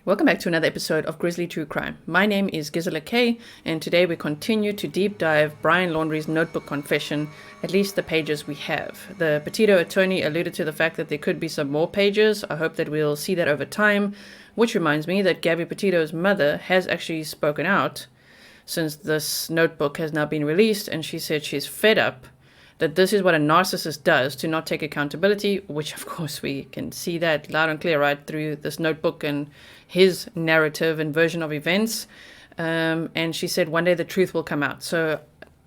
Welcome back to another episode of Grizzly True Crime. My name is Gisela K, and today we continue to deep dive Brian Laundrie's notebook confession, at least the pages we have. The Petito attorney alluded to the fact that there could be some more pages. I hope that we'll see that over time, which reminds me that Gabby Petito's mother has actually spoken out since this notebook has now been released, and she said she's fed up that this is what a narcissist does to not take accountability, which of course we can see that loud and clear right through this notebook and his narrative and version of events. And she said one day the truth will come out. So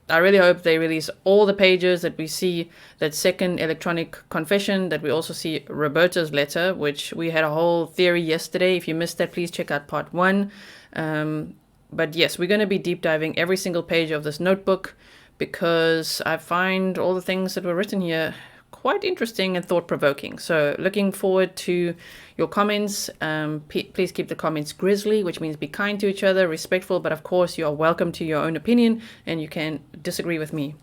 I really hope they release all the pages, that we see that second electronic confession, that we also see Roberta's letter, which we had a whole theory yesterday. If you missed that, please check out part 1. But yes, we're going to be deep diving every single page of this notebook, because I find all the things that were written here quite interesting and thought-provoking. So looking forward to your comments. Please keep the comments grizzly, which means be kind to each other, respectful, but of course you are welcome to your own opinion, and you can disagree with me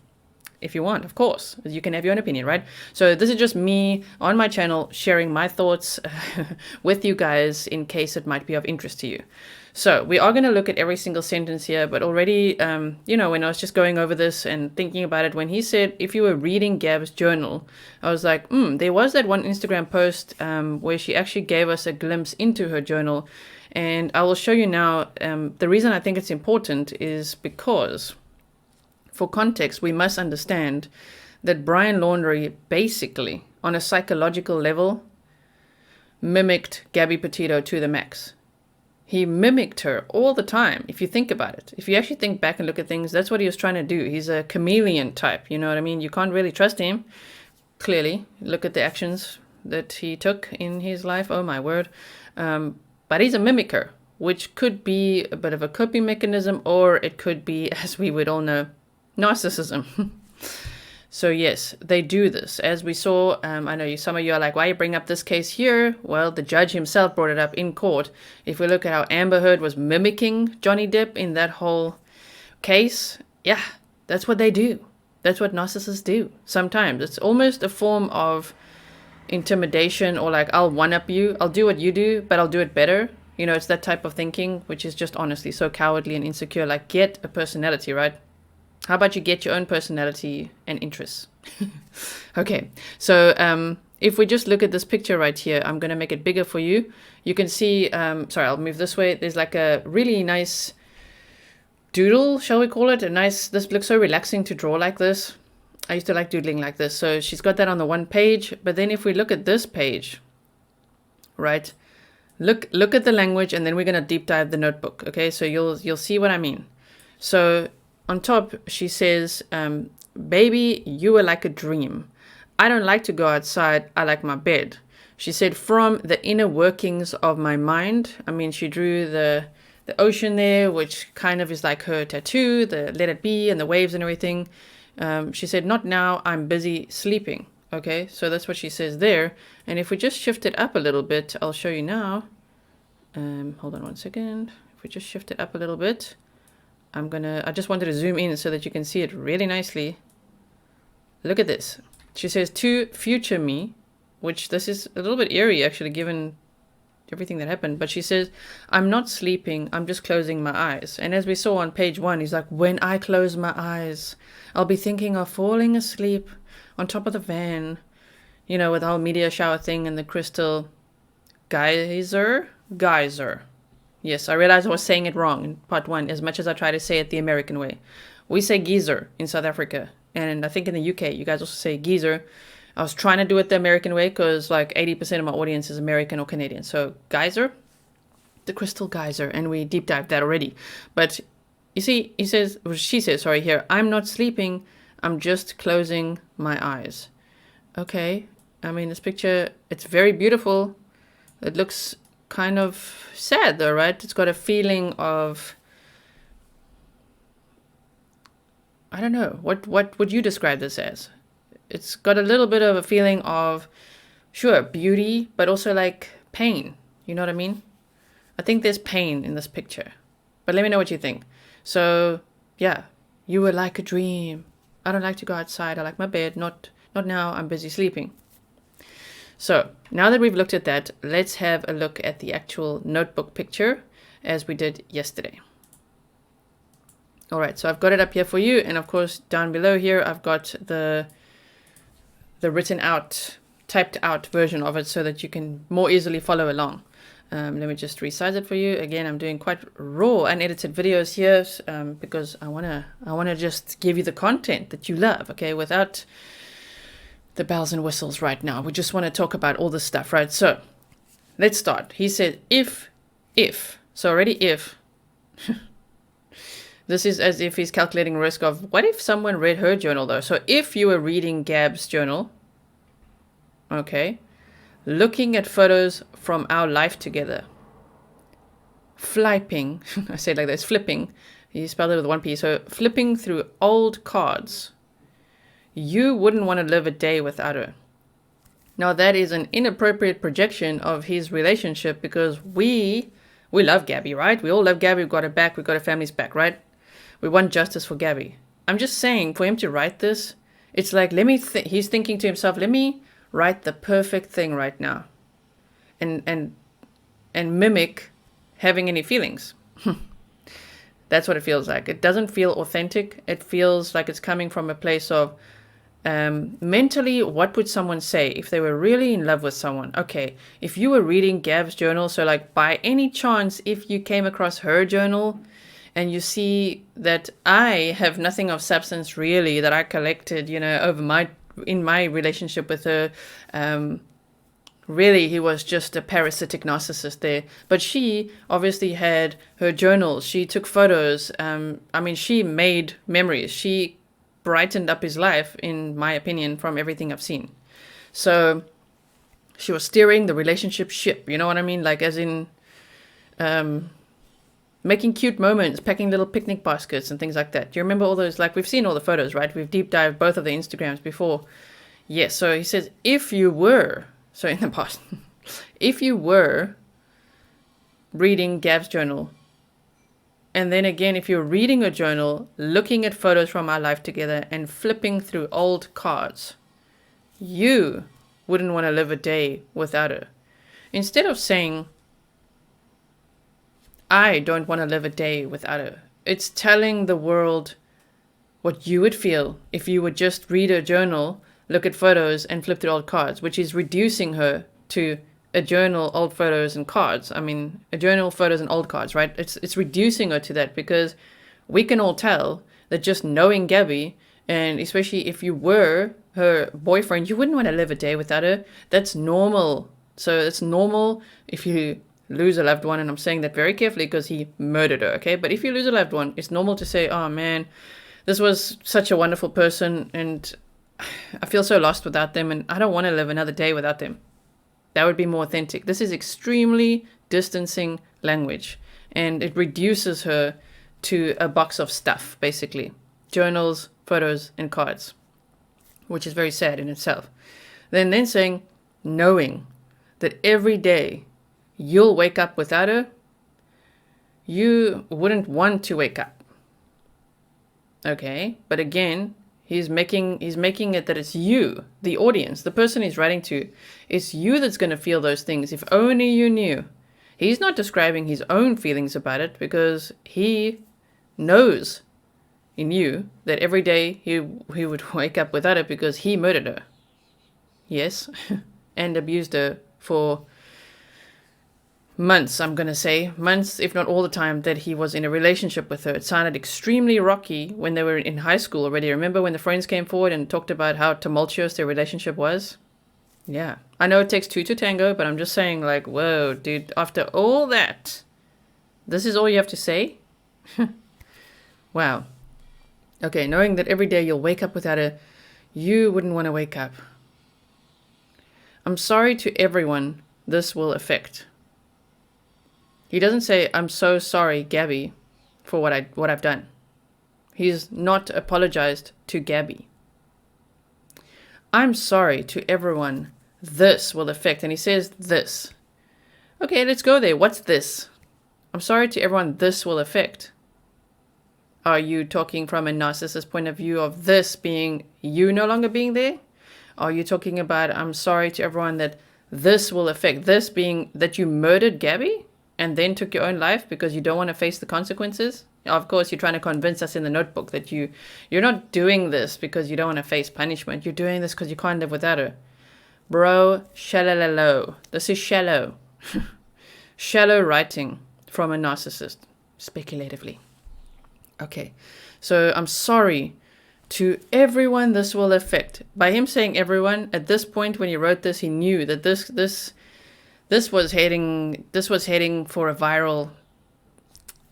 if you want. Of course, you can have your own opinion, right? So this is just me on my channel sharing my thoughts with you guys in case it might be of interest to you. So we are going to look at every single sentence here, but already, when I was just going over this and thinking about it, when he said, if you were reading Gab's journal, I was like, there was that one Instagram post where she actually gave us a glimpse into her journal. And I will show you now. The reason I think it's important is because, for context, we must understand that Brian Laundrie basically, on a psychological level, mimicked Gabby Petito to the max. He mimicked her all the time, if you think about it. If you actually think back and look at things, that's what he was trying to do. He's a chameleon type, you know what I mean? You can't really trust him, clearly. Look at the actions that he took in his life, oh my word. But he's a mimicker, which could be a bit of a coping mechanism, or it could be, as we would all know, narcissism. So yes, they do this. As we saw, I know some of you are like, why you bring up this case here? Well, the judge himself brought it up in court. If we look at how Amber Heard was mimicking Johnny Depp in that whole case, yeah, that's what they do. That's what narcissists do. Sometimes it's almost a form of intimidation, or like, I'll one-up you. I'll do what you do, but I'll do it better. You know, it's that type of thinking, which is just honestly so cowardly and insecure. Like, get a personality, right? How about you get your own personality and interests? Okay, so if we just look at this picture right here, I'm going to make it bigger for you. You can see, sorry, I'll move this way. There's like a really nice doodle, shall we call it? This looks so relaxing to draw like this. I used to like doodling like this. So she's got that on the one page. But then if we look at this page, right, look at the language, and then we're going to deep dive the notebook. Okay, so you'll see what I mean. So on top, she says, baby, you were like a dream. I don't like to go outside. I like my bed. She said, from the inner workings of my mind. I mean, she drew the ocean there, which kind of is like her tattoo, the let it be and the waves and everything. She said, not now, I'm busy sleeping. Okay, so that's what she says there. And if we just shift it up a little bit, I'll show you now. Hold on one second. If we just shift it up a little bit, I just wanted to zoom in so that you can see it really nicely. Look at this. She says, to future me, which this is a little bit eerie actually, given everything that happened. But she says, I'm not sleeping, I'm just closing my eyes. And as we saw on page 1, he's like, when I close my eyes, I'll be thinking of falling asleep on top of the van, you know, with the whole meteor shower thing and the crystal geyser. Yes, I realized I was saying it wrong in part 1, as much as I try to say it the American way. We say geyser in South Africa, and I think in the UK, you guys also say geyser. I was trying to do it the American way because like 80% of my audience is American or Canadian. So geyser, the crystal geyser, and we deep dived that already. But you see, she says, sorry, here, I'm not sleeping, I'm just closing my eyes. Okay, I mean, this picture, it's very beautiful. It looks kind of sad though, right? It's got a feeling of, I don't know, what would you describe this as? It's got a little bit of a feeling of, sure, beauty, but also like pain. You know what I mean? I think there's pain in this picture, but let me know what you think. So yeah, you were like a dream. I don't like to go outside. I like my bed. Not now. I'm busy sleeping. So now that we've looked at that, let's have a look at the actual notebook picture as we did yesterday. All right, so I've got it up here for you. And of course, down below here, I've got the written out, typed out version of it so that you can more easily follow along. Let me just resize it for you. Again, I'm doing quite raw unedited videos here because I wanna just give you the content that you love, okay, without the bells and whistles right now. We just want to talk about all this stuff, right? So let's start. He said, if, so already if, this is as if he's calculating risk of, what if someone read her journal though? So if you were reading Gab's journal, okay, looking at photos from our life together, flipping, I say it like this, flipping, he spelled it with one P, so flipping through old cards, you wouldn't want to live a day without her. Now that is an inappropriate projection of his relationship because we love Gabby, right? We all love Gabby, we've got her back, we've got her family's back, right? We want justice for Gabby. I'm just saying, for him to write this, it's like, he's thinking to himself, let me write the perfect thing right now and mimic having any feelings. That's what it feels like. It doesn't feel authentic. It feels like it's coming from a place of mentally, what would someone say if they were really in love with someone? Okay, if you were reading Gab's journal, so like by any chance, if you came across her journal and you see that I have nothing of substance really that I collected, in my relationship with her, really he was just a parasitic narcissist there. But she obviously had her journals. She took photos. She made memories. She brightened up his life, in my opinion, from everything I've seen. So she was steering the relationship ship, you know what I mean? Like as in making cute moments, packing little picnic baskets and things like that. Do you remember all those? Like we've seen all the photos, right? We've deep dived both of the Instagrams before. Yes, so he says, if you were, so in the past, if you were reading Gab's journal, and then again, if you're reading a journal, looking at photos from our life together and flipping through old cards, you wouldn't want to live a day without her. Instead of saying, I don't want to live a day without her, it's telling the world what you would feel if you would just read a journal, look at photos and flip through old cards, which is reducing her to a journal, old photos and cards. I mean, a journal, photos and old cards, right? It's reducing her to that because we can all tell that just knowing Gabby, and especially if you were her boyfriend, you wouldn't want to live a day without her. That's normal. So it's normal if you lose a loved one, and I'm saying that very carefully because he murdered her, okay? But if you lose a loved one, it's normal to say, oh man, this was such a wonderful person and I feel so lost without them and I don't want to live another day without them. That would be more authentic. This is extremely distancing language and it reduces her to a box of stuff, basically. Journals, photos, and cards, which is very sad in itself. Then saying, knowing that every day you'll wake up without her, you wouldn't want to wake up. Okay, but again, he's making it that it's you, the audience, the person he's writing to. It's you that's going to feel those things. If only you knew. He's not describing his own feelings about it because he knows in you that every day he would wake up without her because he murdered her. Yes, and abused her for months, I'm going to say. Months, if not all the time, that he was in a relationship with her. It sounded extremely rocky when they were in high school already. Remember when the friends came forward and talked about how tumultuous their relationship was? Yeah. I know it takes two to tango, but I'm just saying, like, whoa, dude, after all that, this is all you have to say? Wow. Okay, knowing that every day you'll wake up without her, you wouldn't want to wake up. I'm sorry to everyone this will affect. He doesn't say, I'm so sorry, Gabby, for what I've done. He's not apologized to Gabby. I'm sorry to everyone this will affect. And he says this. Okay, let's go there. What's this? I'm sorry to everyone this will affect. Are you talking from a narcissist point of view of this being you no longer being there? Are you talking about, I'm sorry to everyone that this will affect, this being that you murdered Gabby and then took your own life because you don't want to face the consequences. Of course, you're trying to convince us in the notebook that you're not doing this because you don't want to face punishment. You're doing this because you can't live without her. Bro, shallow. This is shallow. Shallow writing from a narcissist, speculatively. Okay, so I'm sorry to everyone this will affect. By him saying everyone, at this point when he wrote this, he knew that this was heading for a viral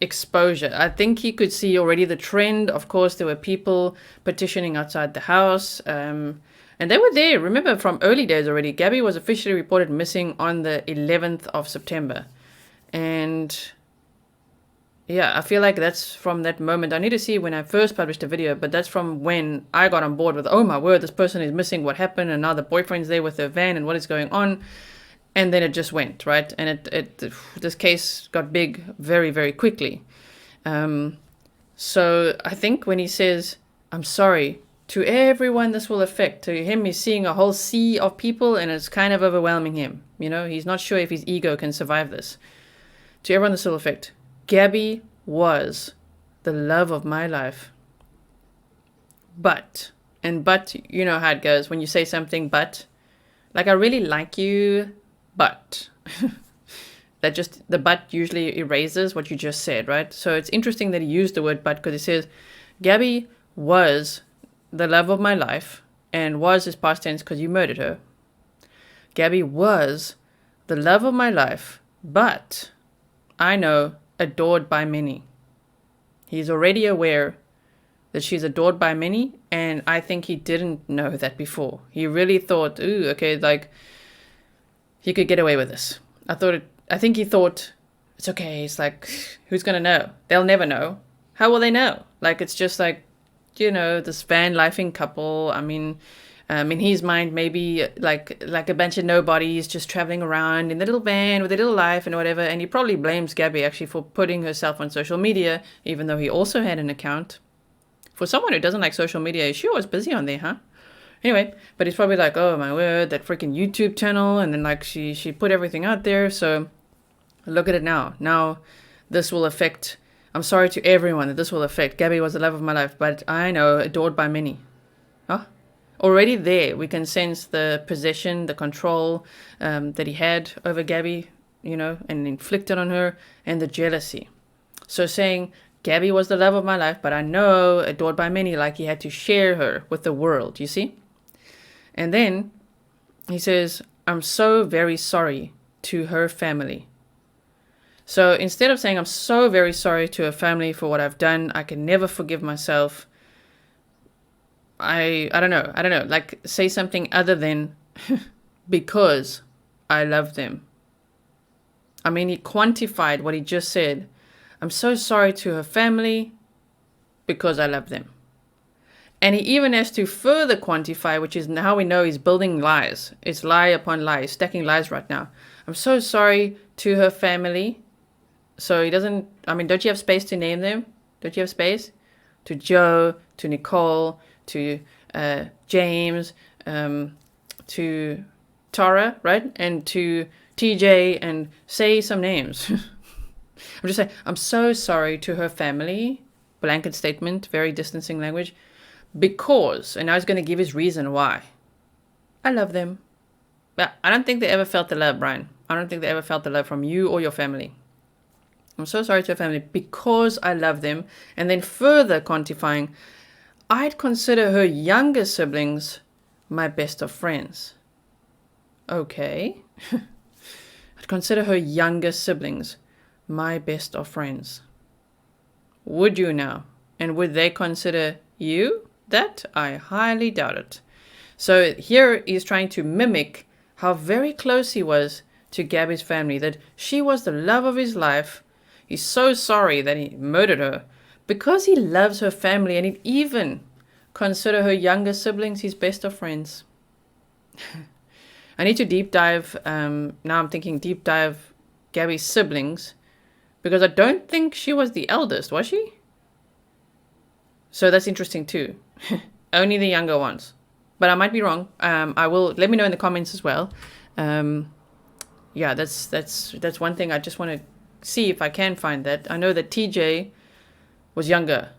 exposure. I think he could see already the trend. Of course, there were people petitioning outside the house, and they were there. Remember, from early days already, Gabby was officially reported missing on the 11th of September. And yeah, I feel like that's from that moment. I need to see when I first published a video, but that's from when I got on board with, oh my word, this person is missing, what happened? And now the boyfriend's there with their van and what is going on? And then it just went, right? And this case got big very, very quickly. So I think when he says, I'm sorry to everyone this will affect, to him, he's seeing a whole sea of people and it's kind of overwhelming him. You know, he's not sure if his ego can survive this. To everyone this will affect, Gabby was the love of my life. But, you know how it goes when you say something, but, like, I really like you, but that just, the but usually erases what you just said, right? So it's interesting that he used the word but because he says, Gabby was the love of my life, and was is past tense because you murdered her. Gabby was the love of my life, but I know adored by many. He's already aware that she's adored by many, and I think he didn't know that before. He really thought, ooh, okay, like, he could get away with this. I think he thought, it's okay, it's like, who's gonna know? They'll never know. How will they know? Like, it's just like, you know, this van lifing couple. I mean, in his mind, maybe like a bunch of nobodies just traveling around in the little van with a little life and whatever. And he probably blames Gabby actually for putting herself on social media, even though he also had an account. For someone who doesn't like social media, she was busy on there, huh? Anyway, but he's probably like, oh my word, that freaking YouTube channel. And then like she put everything out there. So look at it now. Now this will affect, I'm sorry to everyone that this will affect. Gabby was the love of my life, but I know adored by many. Huh? Already there, we can sense the possession, the control that he had over Gabby, you know, and inflicted on her, and the jealousy. So saying, Gabby was the love of my life, but I know adored by many, like he had to share her with the world, you see? And then he says, I'm so very sorry to her family. So instead of saying, I'm so very sorry to her family for what I've done, I can never forgive myself, I don't know, like say something other than because I love them. I mean, he quantified what he just said. I'm so sorry to her family because I love them. And he even has to further quantify, which is how we know he's building lies. It's lie upon lie, he's stacking lies right now. I'm so sorry to her family. So he doesn't, I mean, don't you have space to name them? Don't you have space? To Joe, to Nicole, to James, to Tara, right? And to TJ, and say some names. I'm just saying, I'm so sorry to her family. Blanket statement, very distancing language. Because, and now he's going to give his reason why. I love them. But I don't think they ever felt the love, Brian. I don't think they ever felt the love from you or your family. I'm so sorry to her family because I love them. And then further quantifying, I'd consider her younger siblings my best of friends. Okay. I'd consider her younger siblings my best of friends. Would you now? And would they consider you that? I highly doubt it. So here he's trying to mimic how very close he was to Gabby's family, that she was the love of his life. He's so sorry that he murdered her because he loves her family, and he'd even consider her younger siblings his best of friends. I need to deep dive, now I'm thinking deep dive Gabby's siblings, because I don't think she was the eldest, was she? So that's interesting too. Only the younger ones. But I might be wrong. I will, let me know in the comments as well. Yeah, that's one thing I just want to see if I can find that. I know that TJ was younger,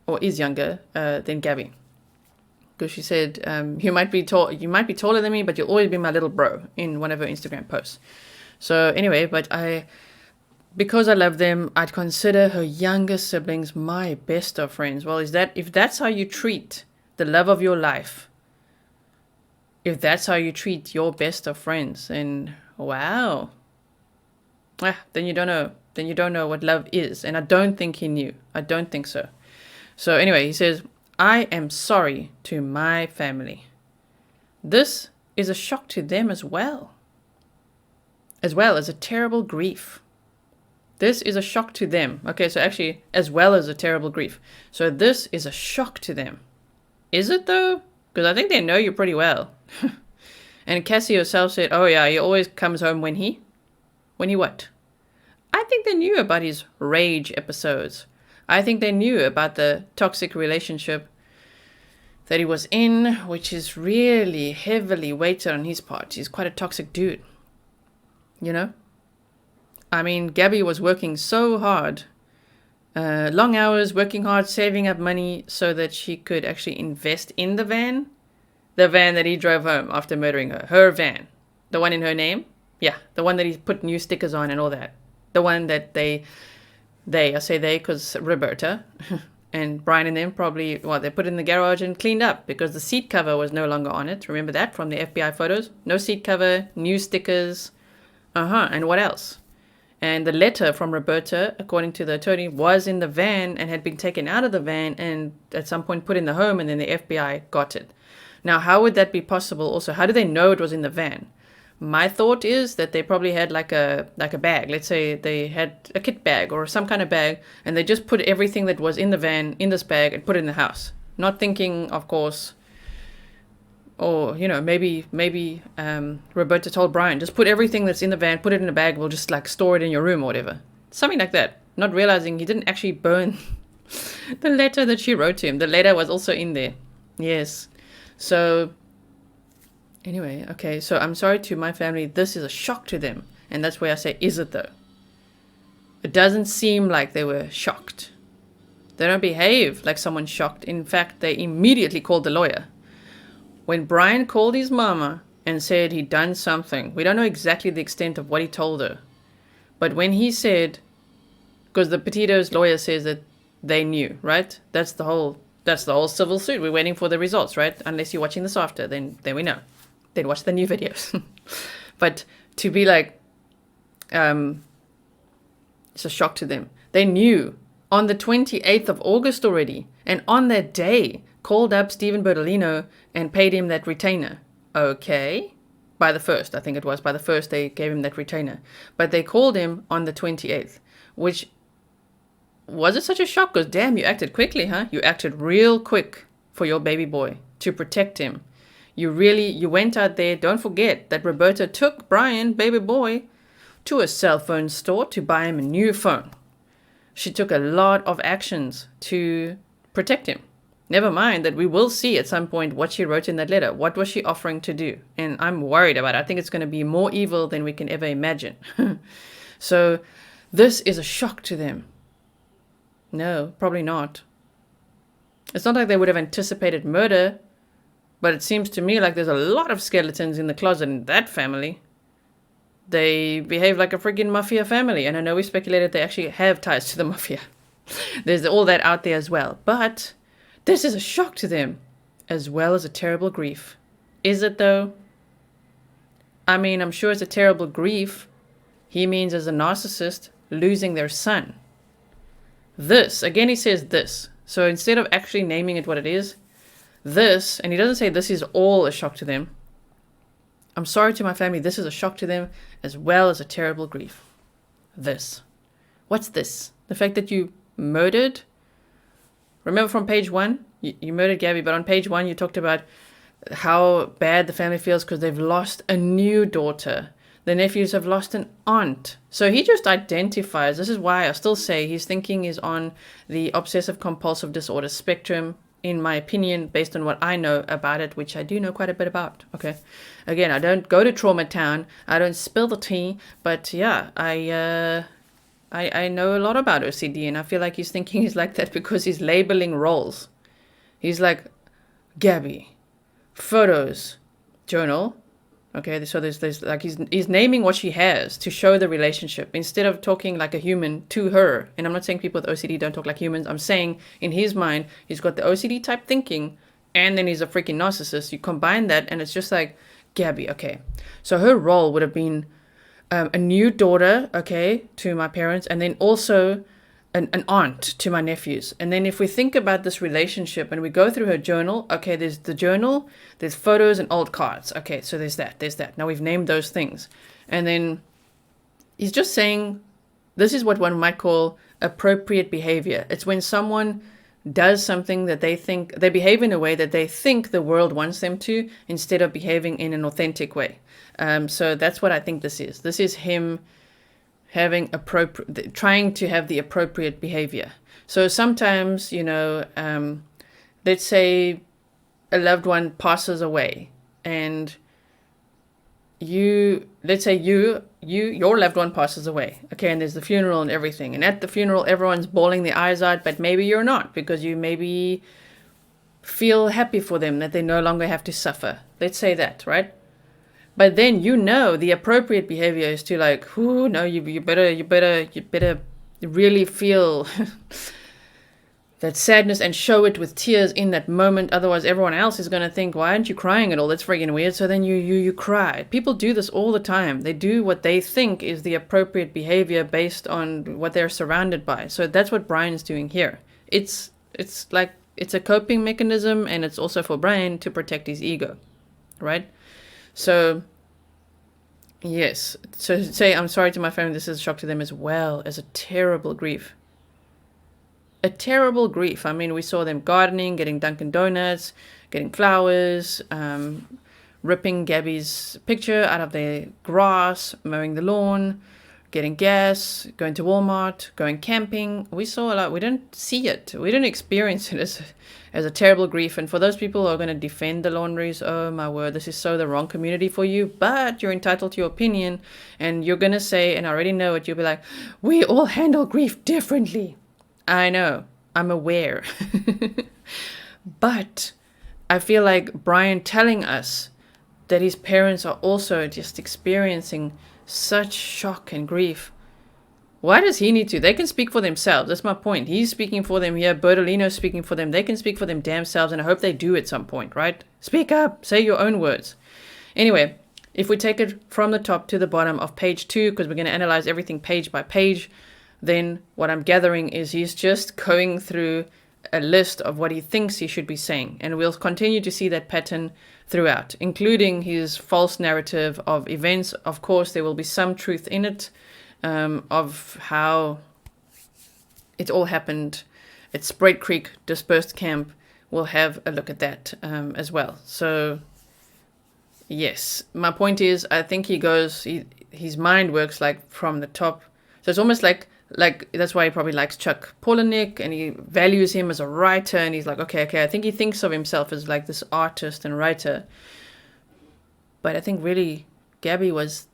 or is younger than Gabby, because she said you might be taller than me, but you'll always be my little bro in one of her Instagram posts. So anyway, but because I love them, I'd consider her younger siblings my best of friends. Well, if that's how you treat the love of your life, if that's how you treat your best of friends, then wow. Then you don't know. Then you don't know what love is. And I don't think he knew. I don't think so. So anyway, he says, I am sorry to my family. This is a shock to them as well as a terrible grief. This is a shock to them. Okay, so actually, as well as a terrible grief. So this is a shock to them. Is it though? Because I think they know you pretty well. And Cassie herself said, oh yeah, he always comes home when he what? I think they knew about his rage episodes. I think they knew about the toxic relationship that he was in, which is really heavily weighted on his part. He's quite a toxic dude. You know? I mean, Gabby was working so hard, long hours, working hard, saving up money so that she could actually invest in the van that he drove home after murdering her van, the one in her name. Yeah, the one that he put new stickers on and all that. The one that I say they because Roberta and Brian and them probably, they put it in the garage and cleaned up because the seat cover was no longer on it. Remember that from the FBI photos? No seat cover, new stickers. And what else? And the letter from Roberta, according to the attorney, was in the van and had been taken out of the van and at some point put in the home, and then the FBI got it. Now, how would that be possible? Also, how do they know it was in the van? My thought is that they probably had like a bag. Let's say they had a kit bag or some kind of bag, and they just put everything that was in the van in this bag and put it in the house. Not thinking, of course, or, maybe Roberta told Brian, just put everything that's in the van, put it in a bag, we'll just like store it in your room or whatever. Something like that. Not realizing he didn't actually burn the letter that she wrote to him. The letter was also in there. Yes. So anyway, okay. So I'm sorry to my family. This is a shock to them. And that's where I say, is it though? It doesn't seem like they were shocked. They don't behave like someone shocked. In fact, they immediately called the lawyer. When Brian called his mama and said he'd done something, we don't know exactly the extent of what he told her. But when he said, because the Petito's lawyer says that they knew, right? That's the whole civil suit. We're waiting for the results, right? Unless you're watching this after, then we know. Then watch the new videos. But to be like, it's a shock to them. They knew on the 28th of August already. And on that day, called up Stephen Bertolino and paid him that retainer. Okay. By the 1st, I think it was. By the 1st, they gave him that retainer. But they called him on the 28th, which was it such a shock? Because damn, you acted quickly, huh? You acted real quick for your baby boy to protect him. You went out there. Don't forget that Roberta took Brian, baby boy, to a cell phone store to buy him a new phone. She took a lot of actions to protect him. Never mind that we will see at some point what she wrote in that letter. What was she offering to do? And I'm worried about it. I think it's going to be more evil than we can ever imagine. So this is a shock to them. No, probably not. It's not like they would have anticipated murder, but it seems to me like there's a lot of skeletons in the closet in that family. They behave like a friggin' mafia family. And I know we speculated they actually have ties to the mafia. There's all that out there as well. But this is a shock to them, as well as a terrible grief. Is it, though? I mean, I'm sure it's a terrible grief. He means as a narcissist, losing their son. This, again, he says this. So instead of actually naming it what it is, this, and he doesn't say this is all a shock to them. I'm sorry to my family, this is a shock to them, as well as a terrible grief. This. What's this? The fact that you murdered? Remember from page 1, you murdered Gabby, but on page 1 you talked about how bad the family feels because they've lost a new daughter. The nephews have lost an aunt. So he just identifies. This is why I still say his thinking is on the obsessive compulsive disorder spectrum in my opinion, based on what I know about it, which I do know quite a bit about. Okay. Again, I don't go to Trauma Town. I don't spill the tea. But yeah, I know a lot about OCD, and I feel like he's thinking he's like that because he's labeling roles. He's like, Gabby, photos, journal. Okay, so there's like he's naming what she has to show the relationship instead of talking like a human to her. And I'm not saying people with OCD don't talk like humans. I'm saying in his mind, he's got the OCD type thinking, and then he's a freaking narcissist. You combine that, and it's just like, Gabby, okay. So her role would have been a new daughter, okay, to my parents, and then also an aunt to my nephews. And then if we think about this relationship and we go through her journal, okay, there's the journal, there's photos and old cards. Okay, so there's that. Now we've named those things. And then he's just saying, this is what one might call appropriate behavior. It's when someone does something that they think, they behave in a way that they think the world wants them to, instead of behaving in an authentic way. So that's what I think this is. This is him having trying to have the appropriate behavior. So sometimes, let's say a loved one passes away, and your loved one passes away. Okay, and there's the funeral and everything. And at the funeral, everyone's bawling their eyes out, but maybe you're not, because you maybe feel happy for them that they no longer have to suffer. Let's say that, right? But then the appropriate behavior is to like, no, you better really feel that sadness and show it with tears in that moment. Otherwise, everyone else is going to think, why aren't you crying at all? That's freaking weird. So then you cry. People do this all the time. They do what they think is the appropriate behavior based on what they're surrounded by. So that's what Brian's doing here. It's like, it's a coping mechanism, and it's also for Brian to protect his ego, right? So, yes. So say, I'm sorry to my family, this is a shock to them as well as a terrible grief. A terrible grief. I mean, we saw them gardening, getting Dunkin' Donuts, getting flowers, ripping Gabby's picture out of the grass, mowing the lawn, getting gas, going to Walmart, going camping. We saw a lot. We didn't see it. We didn't experience it as a terrible grief. And for those people who are going to defend the Laundries, oh my word, this is so the wrong community for you. But you're entitled to your opinion, and you're going to say, and I already know it, you'll be like, we all handle grief differently. I know. I'm aware. But I feel like Brian telling us that his parents are also just experiencing such shock and grief. Why does he need to? They can speak for themselves. That's my point. He's speaking for them here. Bertolino's speaking for them. They can speak for them damn selves, and I hope they do at some point, right? Speak up. Say your own words. Anyway, if we take it from the top to the bottom of page 2, because we're going to analyze everything page by page, then what I'm gathering is he's just going through a list of what he thinks he should be saying. And we'll continue to see that pattern throughout, including his false narrative of events. Of course, there will be some truth in it, of how it all happened at Spread Creek Dispersed Camp. We'll have a look at that as well. So, yes, my point is, I think his mind works like from the top. So it's almost like that's why he probably likes Chuck Palahniuk, and he values him as a writer, and he's like, okay, I think he thinks of himself as like this artist and writer. But I think really Gabby was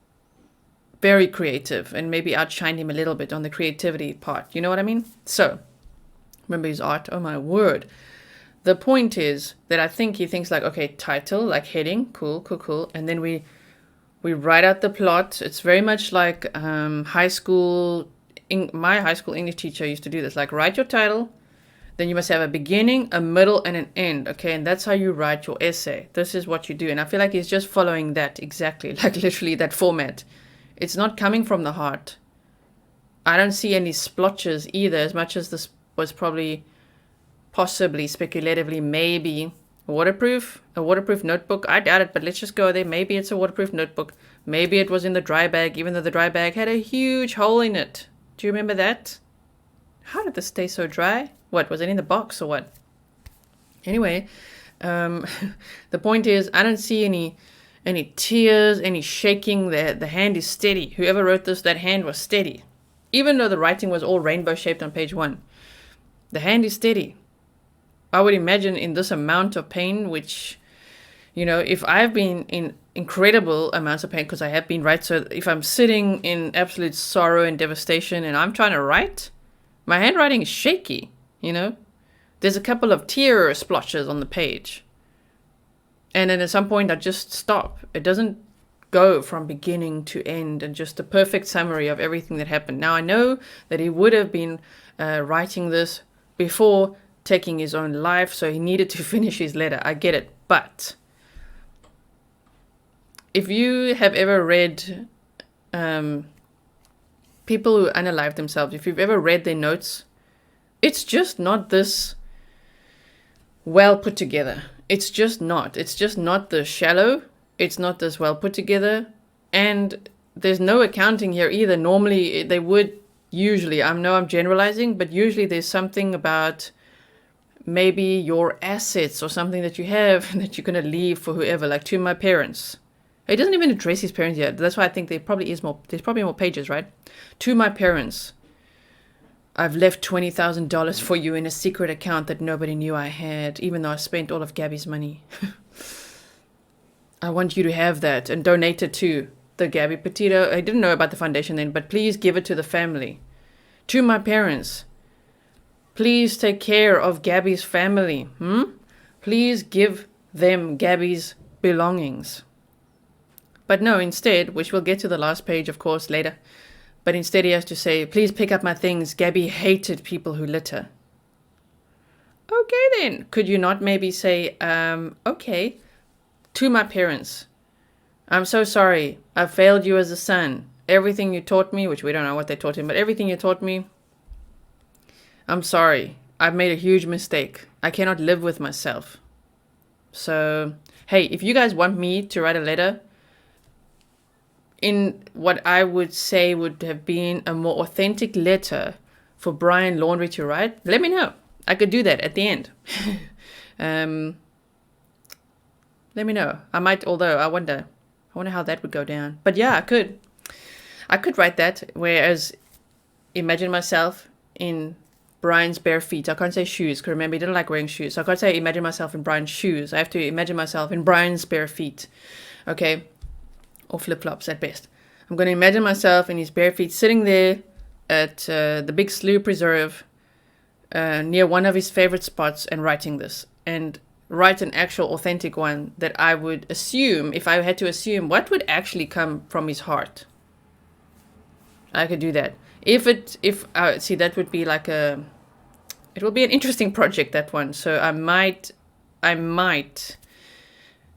very creative, and maybe outshined him a little bit on the creativity part. You know what I mean? So, remember his art? Oh my word. The point is that I think he thinks like, okay, title, like heading, cool. And then we write out the plot. It's very much like high school. My high school English teacher used to do this. Like, write your title, then you must have a beginning, a middle, and an end. Okay, and that's how you write your essay. This is what you do. And I feel like he's just following that exactly, like literally that format. It's not coming from the heart. I don't see any splotches either, as much as this was probably, possibly, speculatively, maybe a waterproof notebook. I doubt it, but let's just go there. Maybe it's a waterproof notebook. Maybe it was in the dry bag, even though the dry bag had a huge hole in it. Do you remember that? How did this stay so dry? What, was it in the box or what? Anyway, the point is, I don't see any tears, any shaking. The hand is steady. Whoever wrote this, that hand was steady. Even though the writing was all rainbow shaped on page 1. The hand is steady. I would imagine in this amount of pain, which, if I've been in incredible amounts of pain, because I have been, right? So if I'm sitting in absolute sorrow and devastation and I'm trying to write, my handwriting is shaky, There's a couple of tear splotches on the page. And then at some point I just stop. It doesn't go from beginning to end and just a perfect summary of everything that happened. Now, I know that he would have been writing this before taking his own life, so he needed to finish his letter. I get it. But if you have ever read people who unalive themselves, if you've ever read their notes, it's just not this well put together. It's just not this shallow. It's not this well put together. And there's no accounting here either. Normally they would usually, I know I'm generalizing, but usually there's something about maybe your assets or something that you have that you're going to leave for whoever, like to my parents. He doesn't even address his parents yet. That's why I think there's probably more pages, right? To my parents, I've left $20,000 for you in a secret account that nobody knew I had, even though I spent all of Gabby's money. I want you to have that and donate it to the Gabby Petito. I didn't know about the foundation then, but please give it to the family. To my parents, please take care of Gabby's family. Please give them Gabby's belongings. But no, instead, which we'll get to the last page, of course, later, but instead he has to say, please pick up my things. Gabby hated people who litter. Okay then, could you not maybe say, okay, to my parents, I'm so sorry. I failed you as a son. Everything you taught me, which we don't know what they taught him, but everything you taught me, I'm sorry. I've made a huge mistake. I cannot live with myself. So, hey, if you guys want me to write a letter in what I would say would have been a more authentic letter for Brian Laundrie to write, let me know. I could do that at the end. Let me know. I might, although I wonder how that would go down. But yeah, I could write that. Whereas, imagine myself in Brian's bare feet. I can't say shoes, because remember, he didn't like wearing shoes. So I can't say imagine myself in Brian's shoes. I have to imagine myself in Brian's bare feet. Okay? Or flip-flops at best. I'm going to imagine myself in his bare feet sitting there at the Big Slough Preserve near one of his favorite spots and writing this. And write an actual authentic one that I would assume, if I had to assume, what would actually come from his heart. I could do that. See, that would be like it will be an interesting project, that one. So I might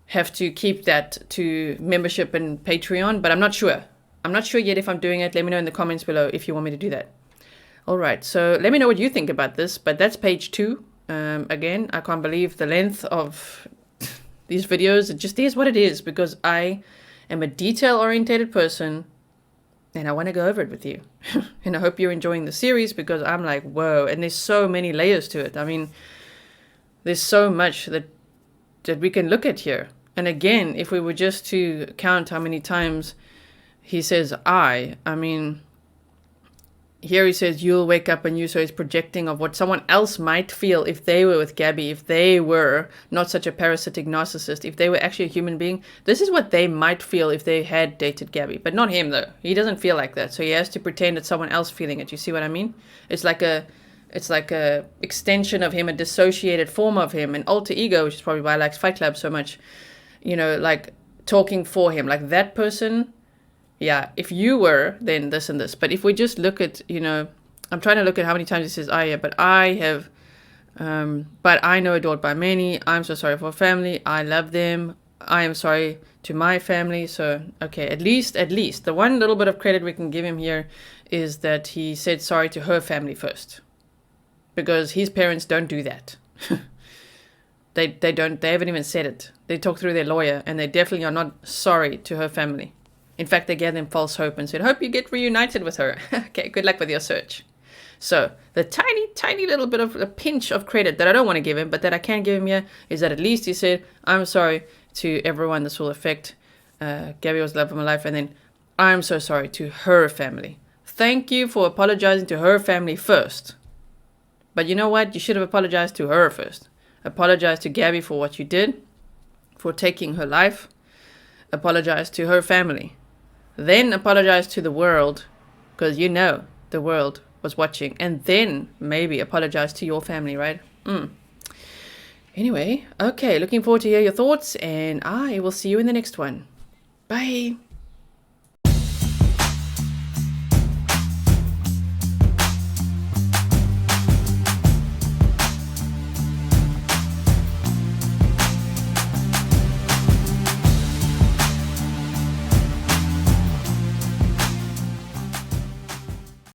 have to keep that to membership and Patreon, but I'm not sure. I'm not sure yet if I'm doing it. Let me know in the comments below if you want me to do that. All right, so let me know what you think about this, but that's page 2. Again, I can't believe the length of these videos. It just is what it is, because I am a detail-oriented person and I want to go over it with you. And I hope you're enjoying the series, because I'm like, whoa, and there's so many layers to it. I mean, there's so much that we can look at here. And again, if we were just to count how many times he says I mean, here he says, you'll wake up and you, so he's projecting of what someone else might feel if they were with Gabby, if they were not such a parasitic narcissist, if they were actually a human being. This is what they might feel if they had dated Gabby, but not him though. He doesn't feel like that. So he has to pretend it's someone else feeling it. You see what I mean? It's like a extension of him, a dissociated form of him, an alter ego, which is probably why I like Fight Club so much, like talking for him, like that person. Yeah, if you were, then this and this. But if we just look at, I'm trying to look at how many times he says I, but I have, but I know adored by many. I'm so sorry for family. I love them. I am sorry to my family. So, okay, at least, the one little bit of credit we can give him here is that he said sorry to her family first. Because his parents don't do that. They haven't even said it. They talk through their lawyer, and they definitely are not sorry to her family. In fact, they gave them false hope and said, hope you get reunited with her. Okay, good luck with your search. So the tiny, tiny little bit of a pinch of credit that I don't want to give him, but that I can give him here, is that at least he said, I'm sorry to everyone this will affect. Gabby was the love of my life. And then, I'm so sorry to her family. Thank you for apologizing to her family first. But you know what? You should have apologized to her first. Apologize to Gabby for what you did, for taking her life. Apologize to her family. Then apologize to the world, because you know the world was watching. And then maybe apologize to your family, right? Anyway, okay, looking forward to hear your thoughts, and I will see you in the next one. Bye.